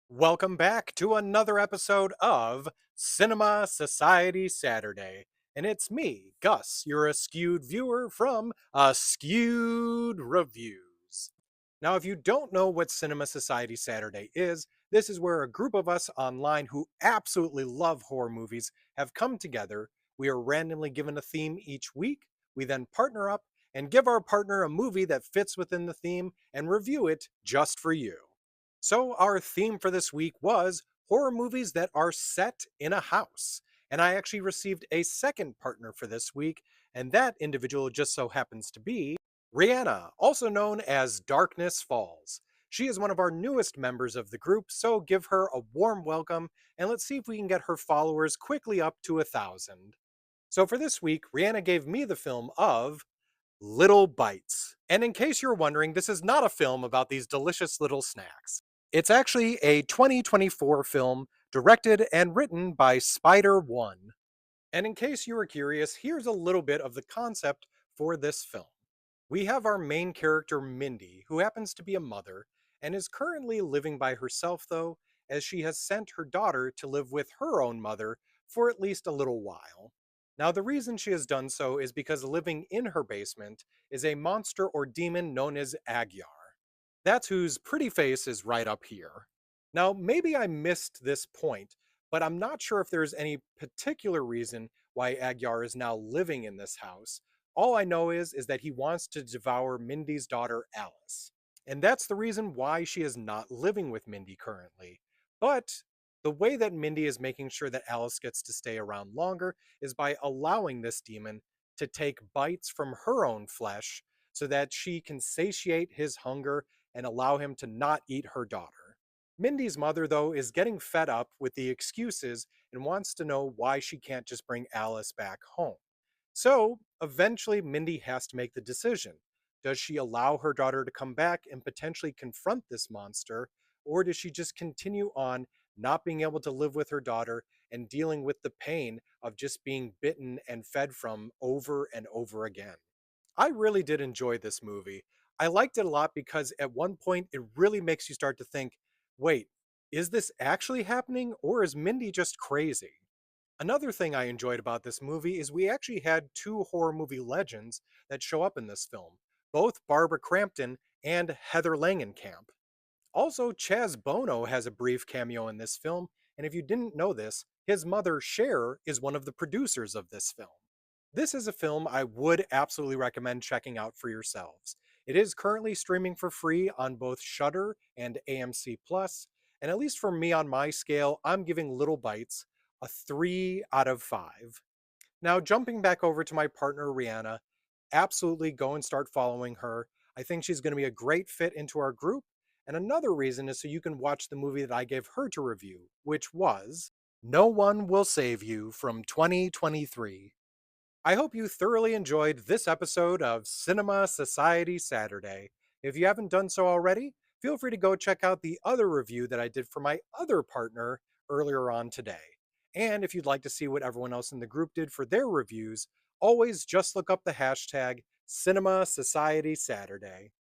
Welcome back to another episode of Cinema Society Saturday. And it's me, Gus, your Askewed viewer from Askewed Reviews. Now, if you don't know what Cinema Society Saturday is, this is where a group of us online who absolutely love horror movies have come together. We are randomly given a theme each week. We then partner up and give our partner a movie that fits within the theme and review it just for you. So, our theme for this week was horror movies that are set in a house. And I actually received a second partner for this week, and that individual just so happens to be Rihanna, also known as Darkness Falls. She is one of our newest members of the group, so give her a warm welcome and let's see if we can get her followers quickly up to 1,000. So, for this week, Rihanna gave me the film of Little Bites. And in case you're wondering, this is not a film about these delicious little snacks. It's actually a 2024 film directed and written by Spider One. And in case you were curious, here's a little bit of the concept for this film. We have our main character, Mindy, who happens to be a mother and is currently living by herself, though, as she has sent her daughter to live with her own mother for at least a little while. Now, the reason she has done so is because living in her basement is a monster or demon known as Agyar. That's whose pretty face is right up here. Now, maybe I missed this point, but I'm not sure if there's any particular reason why Agyar is now living in this house. All I know is that he wants to devour Mindy's daughter Alice. And that's the reason why she is not living with Mindy currently. But the way that Mindy is making sure that Alice gets to stay around longer is by allowing this demon to take bites from her own flesh so that she can satiate his hunger and allow him to not eat her daughter. Mindy's mother, though, is getting fed up with the excuses and wants to know why she can't just bring Alice back home. So eventually, Mindy has to make the decision. Does she allow her daughter to come back and potentially confront this monster, or does she just continue on not being able to live with her daughter and dealing with the pain of just being bitten and fed from over and over again? I really did enjoy this movie. I liked it a lot because at one point it really makes you start to think, wait, is this actually happening or is Mindy just crazy? Another thing I enjoyed about this movie is we actually had two horror movie legends that show up in this film, both Barbara Crampton and Heather Langenkamp. Also, Chaz Bono has a brief cameo in this film, and if you didn't know this, his mother, Cher, is one of the producers of this film. This is a film I would absolutely recommend checking out for yourselves. It is currently streaming for free on both Shudder and AMC Plus, and at least for me on my scale, I'm giving Little Bites a 3 out of 5. Now, jumping back over to my partner Rihanna, absolutely go and start following her. I think she's going to be a great fit into our group. And another reason is so you can watch the movie that I gave her to review, which was No One Will Save You from 2023. I hope you thoroughly enjoyed this episode of Cinema Society Saturday. If you haven't done so already, feel free to go check out the other review that I did for my other partner earlier on today. And if you'd like to see what everyone else in the group did for their reviews, always just look up the hashtag Cinema Society Saturday.